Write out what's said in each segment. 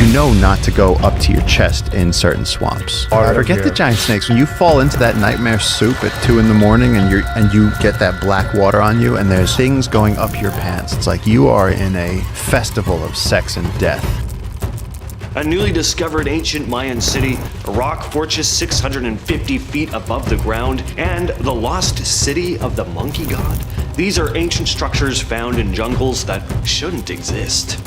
you know not to go up to your chest in certain swamps. Forget the giant snakes. When you fall into that nightmare soup at 2 in the morning and you get that black water on you and there's things going up your pants, it's like you are in a festival of sex and death. A newly discovered ancient Mayan city, a rock fortress 650 feet above the ground, and the lost city of the monkey god. These are ancient structures found in jungles that shouldn't exist.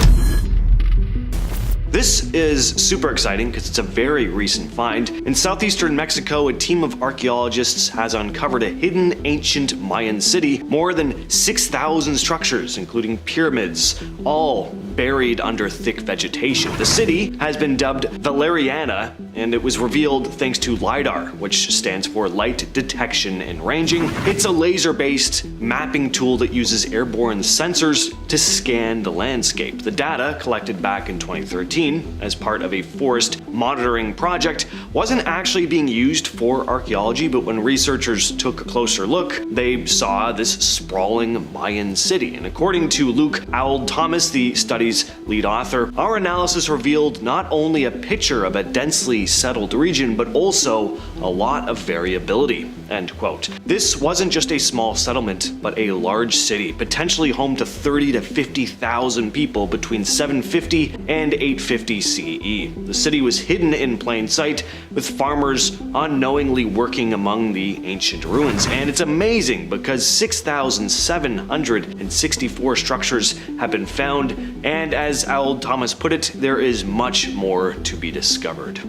This is super exciting because it's a very recent find. In southeastern Mexico, a team of archaeologists has uncovered a hidden ancient Mayan city, more than 6,000 structures, including pyramids, all buried under thick vegetation. The city has been dubbed Valeriana, and it was revealed thanks to LiDAR, which stands for Light Detection and Ranging. It's a laser-based mapping tool that uses airborne sensors to scan the landscape. The data, collected back in 2013, as part of a forest monitoring project, wasn't actually being used for archaeology, but when researchers took a closer look, they saw this sprawling Mayan city. And according to Luke Auld Thomas, the study's lead author, our analysis revealed not only a picture of a densely settled region, but also a lot of variability. End quote. This wasn't just a small settlement, but a large city, potentially home to 30 to 50,000 people between 750 and 850 CE. The city was hidden in plain sight, with farmers unknowingly working among the ancient ruins. And it's amazing because 6,764 structures have been found, and as Auld Thomas put it, there is much more to be discovered.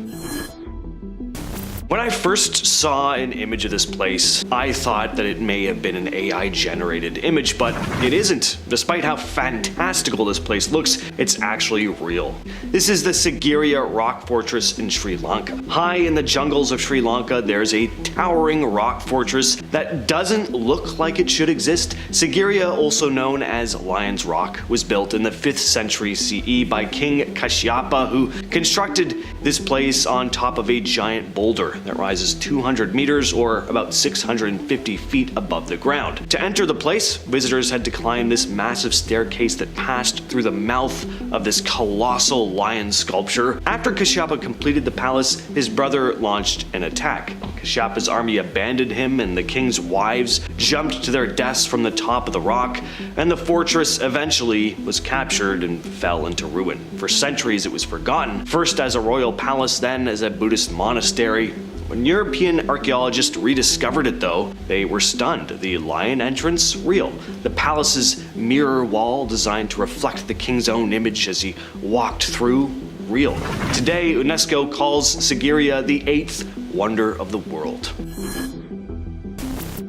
When I first saw an image of this place, I thought that it may have been an AI-generated image, but it isn't. Despite how fantastical this place looks, it's actually real. This is the Sigiriya rock fortress in Sri Lanka. High in the jungles of Sri Lanka, there's a towering rock fortress that doesn't look like it should exist. Sigiriya, also known as Lion's Rock, was built in the 5th century CE by King Kashyapa, who constructed this place on top of a giant boulder that rises 200 meters or about 650 feet above the ground. To enter the place, visitors had to climb this massive staircase that passed through the mouth of this colossal lion sculpture. After Kashyapa completed the palace, his brother launched an attack. Kashyapa's army abandoned him, and the king's wives jumped to their deaths from the top of the rock, and the fortress eventually was captured and fell into ruin. For centuries it was forgotten, first as a royal palace, then as a Buddhist monastery. When European archaeologists rediscovered it though, they were stunned. The lion entrance, real. The palace's mirror wall, designed to reflect the king's own image as he walked through, real. Today, UNESCO calls Sigiriya the 8th wonder of the world.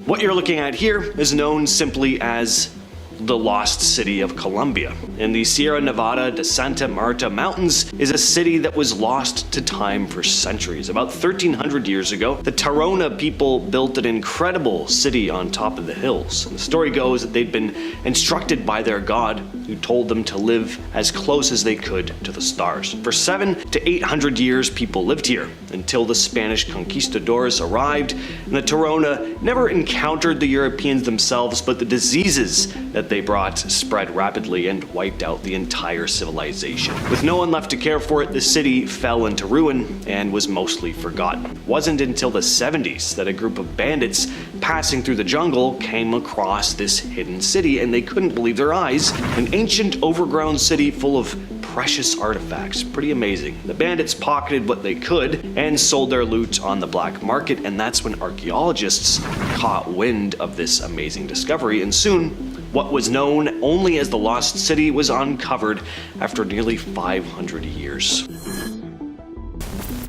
What you're looking at here is known simply as the lost city of Colombia. In the Sierra Nevada de Santa Marta Mountains is a city that was lost to time for centuries. About 1,300 years ago, the Tairona people built an incredible city on top of the hills. And the story goes that they'd been instructed by their god, who told them to live as close as they could to the stars. For 700 to 800 years, people lived here until the Spanish conquistadors arrived, and the Tairona never encountered the Europeans themselves, but the diseases that they brought spread rapidly and wiped out the entire civilization. With no one left to care for it, the city fell into ruin and was mostly forgotten. It wasn't until the 70s that a group of bandits passing through the jungle came across this hidden city, and they couldn't believe their eyes. An ancient overgrown city full of precious artifacts. Pretty amazing. The bandits pocketed what they could and sold their loot on the black market, and that's when archaeologists caught wind of this amazing discovery, and soon what was known only as the Lost City was uncovered after nearly 500 years.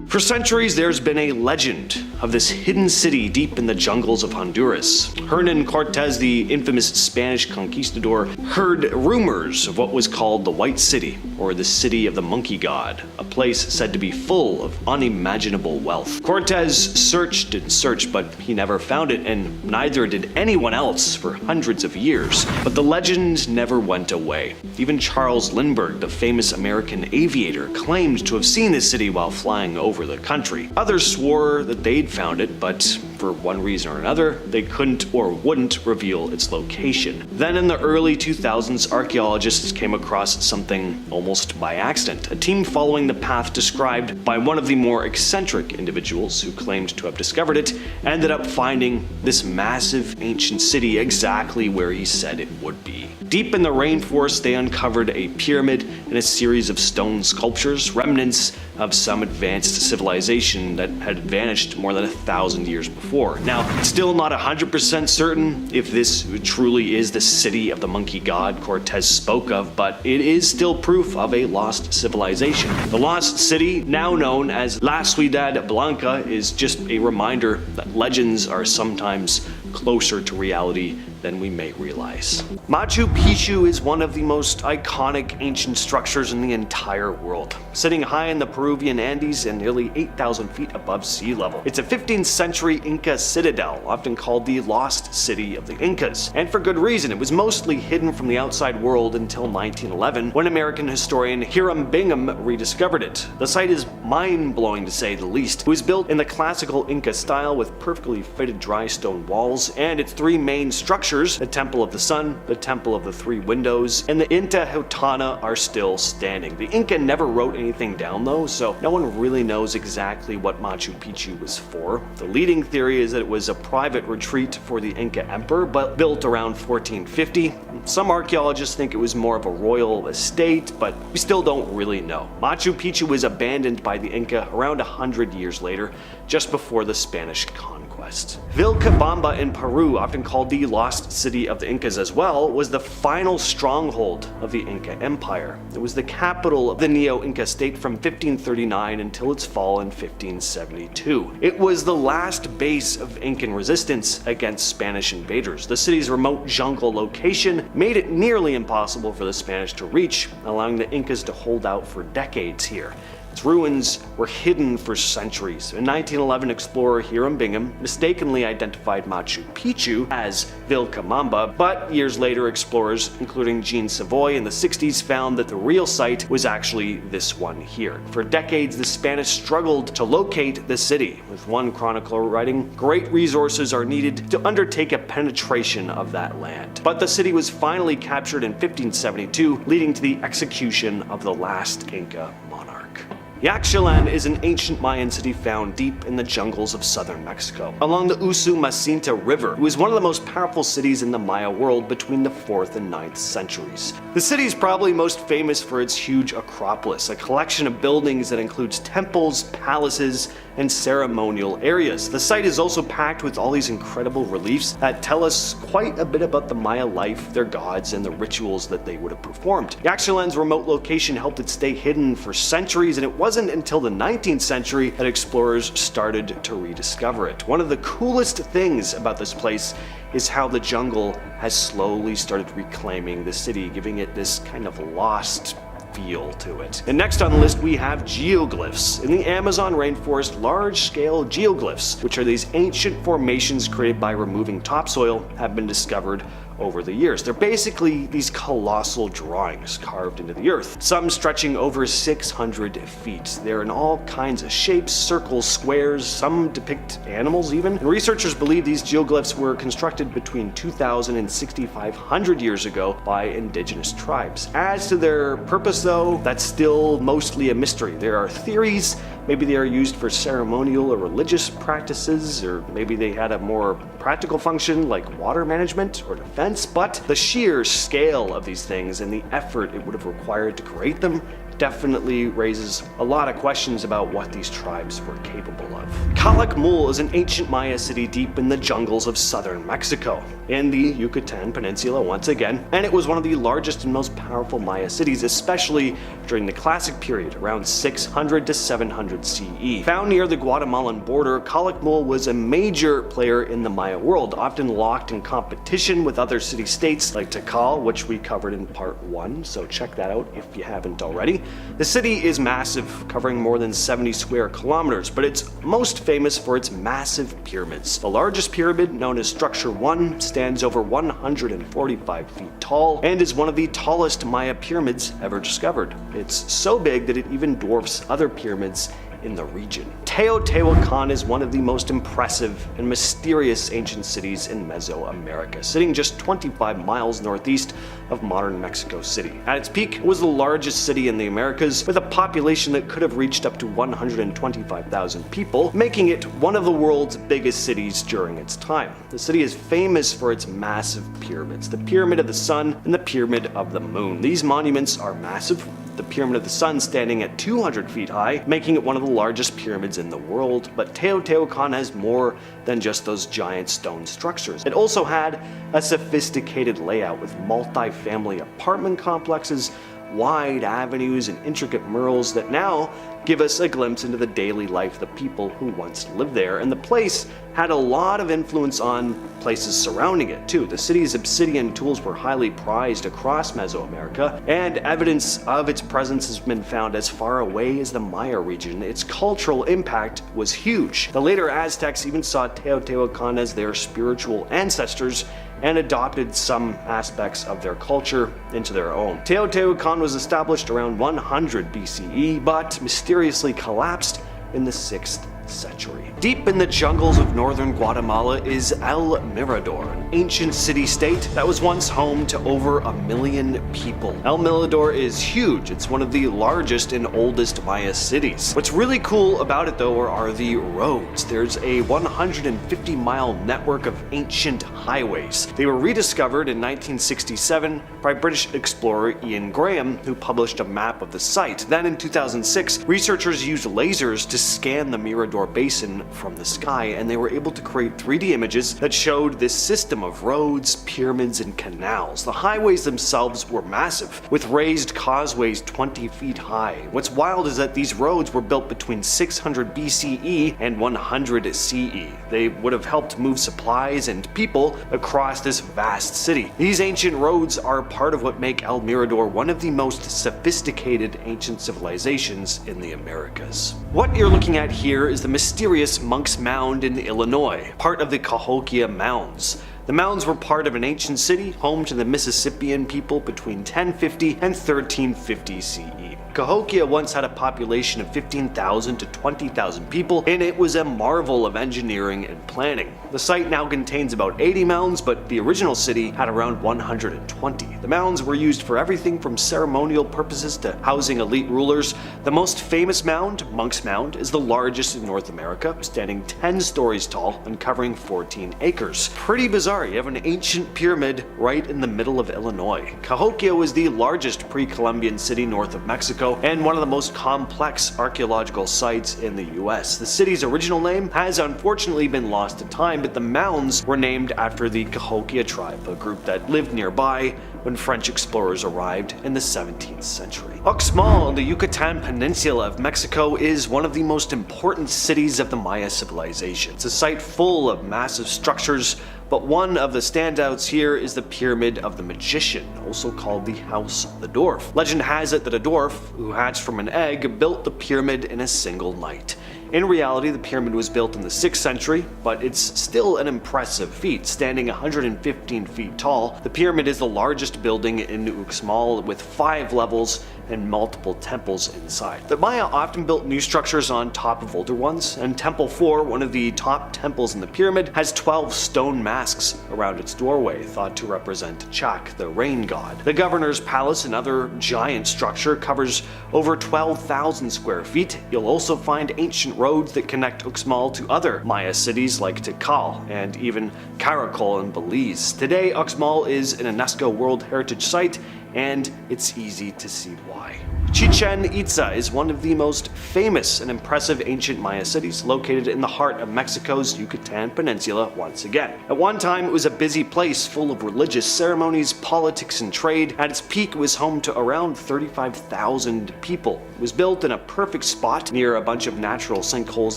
For centuries, there's been a legend of this hidden city deep in the jungles of Honduras. Hernan Cortés, the infamous Spanish conquistador, heard rumors of what was called the White City, or the City of the Monkey God, a place said to be full of unimaginable wealth. Cortés searched and searched, but he never found it, and neither did anyone else for hundreds of years. But the legend never went away. Even Charles Lindbergh, the famous American aviator, claimed to have seen this city while flying over the country. Others swore that they'd found it, but for one reason or another, they couldn't or wouldn't reveal its location. Then in the early 2000s, archaeologists came across something almost by accident. A team following the path described by one of the more eccentric individuals who claimed to have discovered it ended up finding this massive ancient city exactly where he said it would be. Deep in the rainforest, they uncovered a pyramid and a series of stone sculptures, remnants of some advanced civilization that had vanished more than 1,000 years before. Now, it's still not 100% certain if this truly is the city of the monkey god Cortez spoke of, but it is still proof of a lost civilization. The lost city, now known as La Ciudad Blanca, is just a reminder that legends are sometimes closer to reality than we may realize. Machu Picchu is one of the most iconic ancient structures in the entire world, sitting high in the Peruvian Andes and nearly 8,000 feet above sea level. It's a 15th century Inca citadel, often called the Lost City of the Incas, and for good reason. It was mostly hidden from the outside world until 1911, when American historian Hiram Bingham rediscovered it. The site is mind-blowing to say the least. It was built in the classical Inca style with perfectly fitted dry stone walls, and its three main structures, the Temple of the Sun, the Temple of the Three Windows, and the Intihuatana are still standing. The Inca never wrote anything down though, so no one really knows exactly what Machu Picchu was for. The leading theory is that it was a private retreat for the Inca emperor, but built around 1450. Some archaeologists think it was more of a royal estate, but we still don't really know. Machu Picchu was abandoned by the Inca around 100 years later, just before the Spanish conquest. Vilcabamba in Peru, often called the Lost City of the Incas as well, was the final stronghold of the Inca Empire. It was the capital of the Neo-Inca state from 1539 until its fall in 1572. It was the last base of Incan resistance against Spanish invaders. The city's remote jungle location made it nearly impossible for the Spanish to reach, allowing the Incas to hold out for decades here. Its ruins were hidden for centuries. In 1911, explorer Hiram Bingham mistakenly identified Machu Picchu as Vilcabamba, but years later explorers, including Jean Savoy in the 60s, found that the real site was actually this one here. For decades, the Spanish struggled to locate the city, with one chronicler writing, "Great resources are needed to undertake a penetration of that land." But the city was finally captured in 1572, leading to the execution of the last Inca monarch. Yaxchilan is an ancient Mayan city found deep in the jungles of southern Mexico, along the Usumacinta River. It was one of the most powerful cities in the Maya world between the 4th and 9th centuries. The city is probably most famous for its huge acropolis, a collection of buildings that includes temples, palaces, and ceremonial areas. The site is also packed with all these incredible reliefs that tell us quite a bit about the Maya life, their gods, and the rituals that they would have performed. Yaxchilan's remote location helped it stay hidden for centuries, and it wasn't until the 19th century that explorers started to rediscover it. One of the coolest things about this place is how the jungle has slowly started reclaiming the city, giving it this kind of lost feel to it. And next on the list we have geoglyphs. In the Amazon rainforest, large-scale geoglyphs, which are these ancient formations created by removing topsoil, have been discovered over the years. They're basically these colossal drawings carved into the earth, some stretching over 600 feet. They're in all kinds of shapes, circles, squares, some depict animals even. And researchers believe these geoglyphs were constructed between 2,000 and 6,500 years ago by indigenous tribes. As to their purpose though, that's still mostly a mystery. There are theories. Maybe they are used for ceremonial or religious practices, or maybe they had a more practical function like water management or defense, but the sheer scale of these things and the effort it would have required to create them definitely raises a lot of questions about what these tribes were capable of. Calakmul is an ancient Maya city deep in the jungles of southern Mexico, in the Yucatan Peninsula once again, and it was one of the largest and most powerful Maya cities, especially during the Classic period, around 600 to 700 CE. Found near the Guatemalan border, Calakmul was a major player in the Maya world, often locked in competition with other city-states like Tikal, which we covered in part 1, so check that out if you haven't already. The city is massive, covering more than 70 square kilometers, but it's most famous for its massive pyramids. The largest pyramid, known as Structure 1, stands over 145 feet tall and is one of the tallest Maya pyramids ever discovered. It's so big that it even dwarfs other pyramids in the region. Teotihuacan is one of the most impressive and mysterious ancient cities in Mesoamerica, sitting just 25 miles northeast of modern Mexico City. At its peak, it was the largest city in the Americas, with a population that could have reached up to 125,000 people, making it one of the world's biggest cities during its time. The city is famous for its massive pyramids, the Pyramid of the Sun and the Pyramid of the Moon. These monuments are massive, the Pyramid of the Sun standing at 200 feet high, making it one of the largest pyramids in the world. But Teotihuacan has more than just those giant stone structures. It also had a sophisticated layout with multi-family apartment complexes, wide avenues, and intricate murals that now give us a glimpse into the daily life of the people who once lived there. And the place had a lot of influence on places surrounding it too. The city's obsidian tools were highly prized across Mesoamerica, and evidence of its presence has been found as far away as the Maya region. Its cultural impact was huge. The later Aztecs even saw Teotihuacan as their spiritual ancestors and adopted some aspects of their culture into their own. Teotihuacan was established around 100 BCE, but mysteriously collapsed in the 6th century. Deep in the jungles of northern Guatemala is El Mirador, an ancient city-state that was once home to over 1 million people. El Mirador is huge. It's one of the largest and oldest Maya cities. What's really cool about it though are the roads. There's a 150-mile network of ancient highways. They were rediscovered in 1967 by British explorer Ian Graham, who published a map of the site. Then in 2006, researchers used lasers to scan the Mirador Basin from the sky, and they were able to create 3D images that showed this system of roads, pyramids, and canals. The highways themselves were massive, with raised causeways 20 feet high. What's wild is that these roads were built between 600 BCE and 100 CE. They would have helped move supplies and people across this vast city. These ancient roads are part of what make El Mirador one of the most sophisticated ancient civilizations in the Americas. What you're looking at here is the mysterious Monk's Mound in Illinois, part of the Cahokia Mounds. The mounds were part of an ancient city, home to the Mississippian people between 1050 and 1350 CE. Cahokia once had a population of 15,000 to 20,000 people, and it was a marvel of engineering and planning. The site now contains about 80 mounds, but the original city had around 120. The mounds were used for everything from ceremonial purposes to housing elite rulers. The most famous mound, Monk's Mound, is the largest in North America, standing 10 stories tall and covering 14 acres. Pretty bizarre, you have an ancient pyramid right in the middle of Illinois. Cahokia was the largest pre-Columbian city north of Mexico, and one of the most complex archaeological sites in the US. The city's original name has unfortunately been lost to time, but the mounds were named after the Cahokia tribe, a group that lived nearby when French explorers arrived in the 17th century. Uxmal on the Yucatan Peninsula of Mexico is one of the most important cities of the Maya civilization. It's a site full of massive structures, but one of the standouts here is the Pyramid of the Magician, also called the House of the Dwarf. Legend has it that a dwarf, who hatched from an egg, built the pyramid in a single night. In reality, the pyramid was built in the 6th century, but it's still an impressive feat, standing 115 feet tall. The pyramid is the largest building in Uxmal, with 5 levels and multiple temples inside. The Maya often built new structures on top of older ones, and Temple 4, one of the top temples in the pyramid, has 12 stone masks around its doorway, thought to represent Chak, the rain god. The governor's palace, another giant structure, covers over 12,000 square feet. You'll also find ancient roads that connect Uxmal to other Maya cities like Tikal and even Caracol in Belize. Today, Uxmal is an UNESCO World Heritage Site, and it's easy to see why. Chichen Itza is one of the most famous and impressive ancient Maya cities, located in the heart of Mexico's Yucatan Peninsula once again. At one time, it was a busy place full of religious ceremonies, politics, and trade. At its peak, it was home to around 35,000 people. It was built in a perfect spot near a bunch of natural sinkholes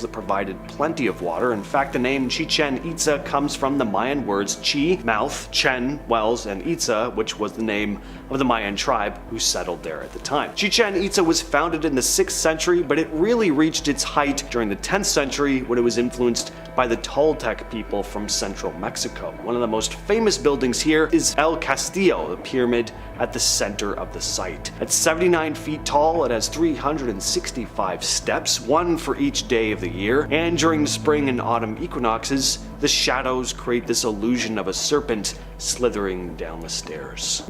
that provided plenty of water. In fact, the name Chichen Itza comes from the Mayan words chi, mouth, chen, wells, and Itza, which was the name of the Mayan tribe who settled there at the time. Chichen Chichén Itzá was founded in the 6th century, but it really reached its height during the 10th century when it was influenced by the Toltec people from central Mexico. One of the most famous buildings here is El Castillo, the pyramid at the center of the site. At 79 feet tall, it has 365 steps, one for each day of the year, and during the spring and autumn equinoxes, the shadows create this illusion of a serpent slithering down the stairs.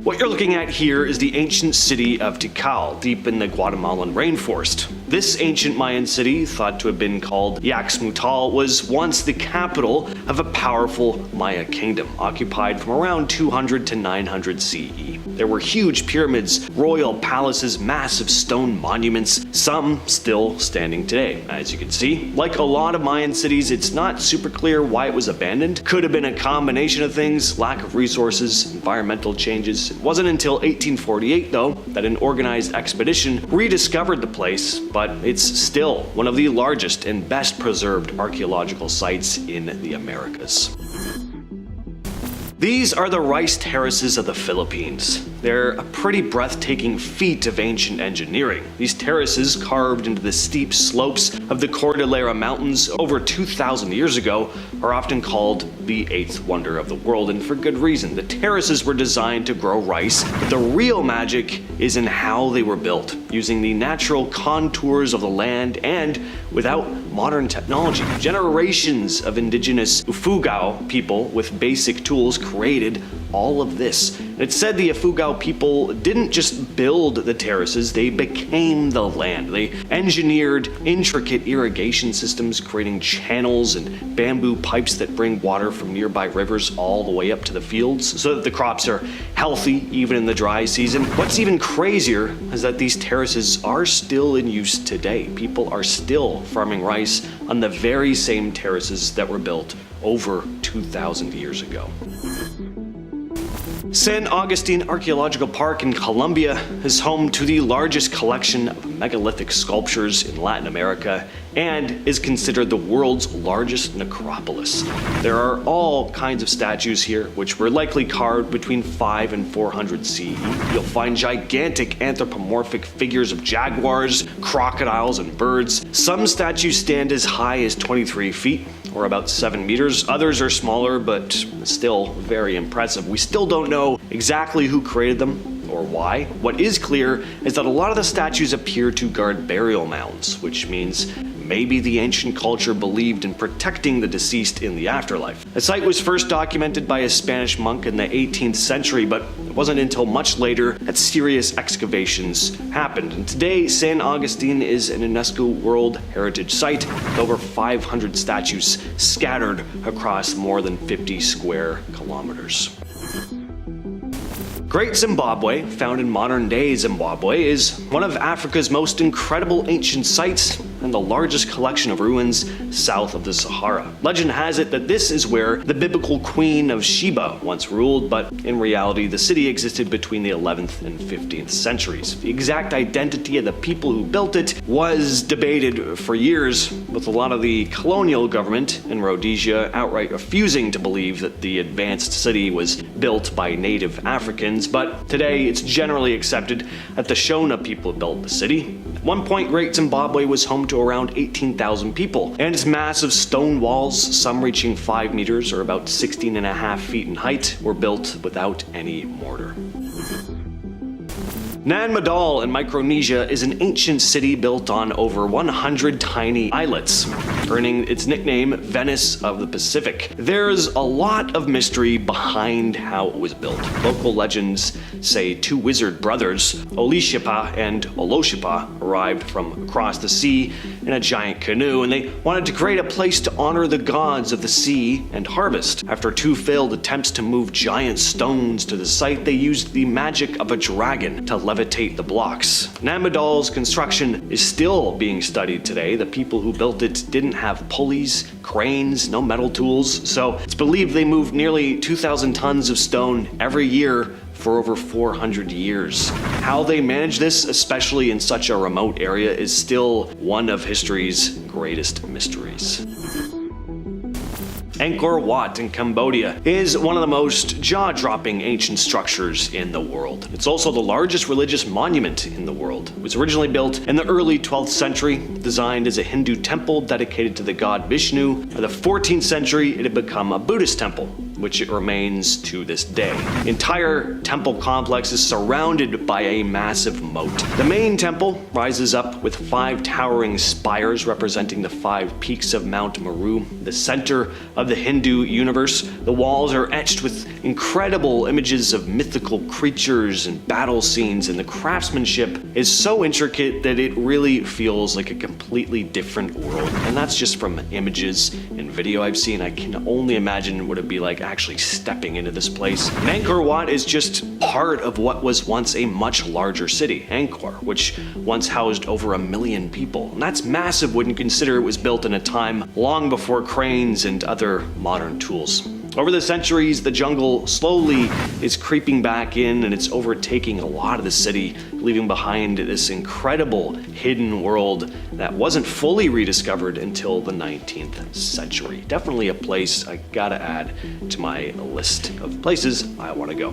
What you're looking at here is the ancient city of Tikal, deep in the Guatemalan rainforest. This ancient Mayan city, thought to have been called Yaxmutal, was once the capital of a powerful Maya kingdom, occupied from around 200 to 900 CE. There were huge pyramids, royal palaces, massive stone monuments, some still standing today, as you can see. Like a lot of Mayan cities, it's not super clear why it was abandoned. Could have been a combination of things, lack of resources, environmental changes. It wasn't until 1848, though, that an organized expedition rediscovered the place, but it's still one of the largest and best preserved archaeological sites in the Americas. These are the rice terraces of the Philippines. They're a pretty breathtaking feat of ancient engineering. These terraces, carved into the steep slopes of the Cordillera Mountains over 2,000 years ago, are often called the eighth wonder of the world, and for good reason. The terraces were designed to grow rice, but the real magic is in how they were built, using the natural contours of the land and without modern technology. Generations of indigenous Ifugao people with basic tools created all of this. It's said the Ifugao people didn't just build the terraces, they became the land. They engineered intricate irrigation systems, creating channels and bamboo pipes that bring water from nearby rivers all the way up to the fields so that the crops are healthy even in the dry season. What's even crazier is that these terraces are still in use today. People are still farming rice on the very same terraces that were built over 2,000 years ago. San Augustine Archaeological Park in Colombia is home to the largest collection of megalithic sculptures in Latin America and is considered the world's largest necropolis. There are all kinds of statues here, which were likely carved between 5 and 400 CE. You'll find gigantic anthropomorphic figures of jaguars, crocodiles, and birds. Some statues stand as high as 23 feet, or about 7 meters. Others are smaller, but still very impressive. We still don't know exactly who created them or why. What is clear is that a lot of the statues appear to guard burial mounds, which means maybe the ancient culture believed in protecting the deceased in the afterlife. The site was first documented by a Spanish monk in the 18th century, but it wasn't until much later that serious excavations happened. And today, San Augustine is an UNESCO World Heritage Site with over 500 statues scattered across more than 50 square kilometers. Great Zimbabwe, found in modern-day Zimbabwe, is one of Africa's most incredible ancient sites and the largest collection of ruins south of the Sahara. Legend has it that this is where the biblical Queen of Sheba once ruled, but in reality the city existed between the 11th and 15th centuries. The exact identity of the people who built it was debated for years, with a lot of the colonial government in Rhodesia outright refusing to believe that the advanced city was built by native Africans, but today it's generally accepted that the Shona people built the city. At one point, Great Zimbabwe was home to around 18,000 people, and its massive stone walls, some reaching 5 meters or about 16.5 feet in height, were built without any mortar. Nan Madol in Micronesia is an ancient city built on over 100 tiny islets, earning its nickname Venice of the Pacific. There's a lot of mystery behind how it was built. Local legends say two wizard brothers, Olishipa and Oloshipa, arrived from across the sea in a giant canoe, and they wanted to create a place to honor the gods of the sea and harvest. After two failed attempts to move giant stones to the site, they used the magic of a dragon to levitate the blocks. Nan Madol's construction is still being studied today. The people who built it didn't have pulleys, cranes, no metal tools, so it's believed they moved nearly 2,000 tons of stone every year for over 400 years. How they managed this, especially in such a remote area, is still one of history's greatest mysteries. Angkor Wat in Cambodia is one of the most jaw-dropping ancient structures in the world. It's also the largest religious monument in the world. It was originally built in the early 12th century, designed as a Hindu temple dedicated to the god Vishnu. By the 14th century, it had become a Buddhist temple, which it remains to this day. The entire temple complex is surrounded by a massive moat. The main temple rises up with 5 towering spires representing the 5 peaks of Mount Meru, the center of the Hindu universe. The walls are etched with incredible images of mythical creatures and battle scenes, and the craftsmanship is so intricate that it really feels like a completely different world. And that's just from images and video I've seen. I can only imagine what it'd be like actually stepping into this place. And Angkor Wat is just part of what was once a much larger city, Angkor, which once housed over 1 million people. And that's massive when you consider it was built in a time long before cranes and other modern tools. Over the centuries, the jungle slowly is creeping back in, and it's overtaking a lot of the city, leaving behind this incredible hidden world that wasn't fully rediscovered until the 19th century. Definitely a place I gotta add to my list of places I want to go.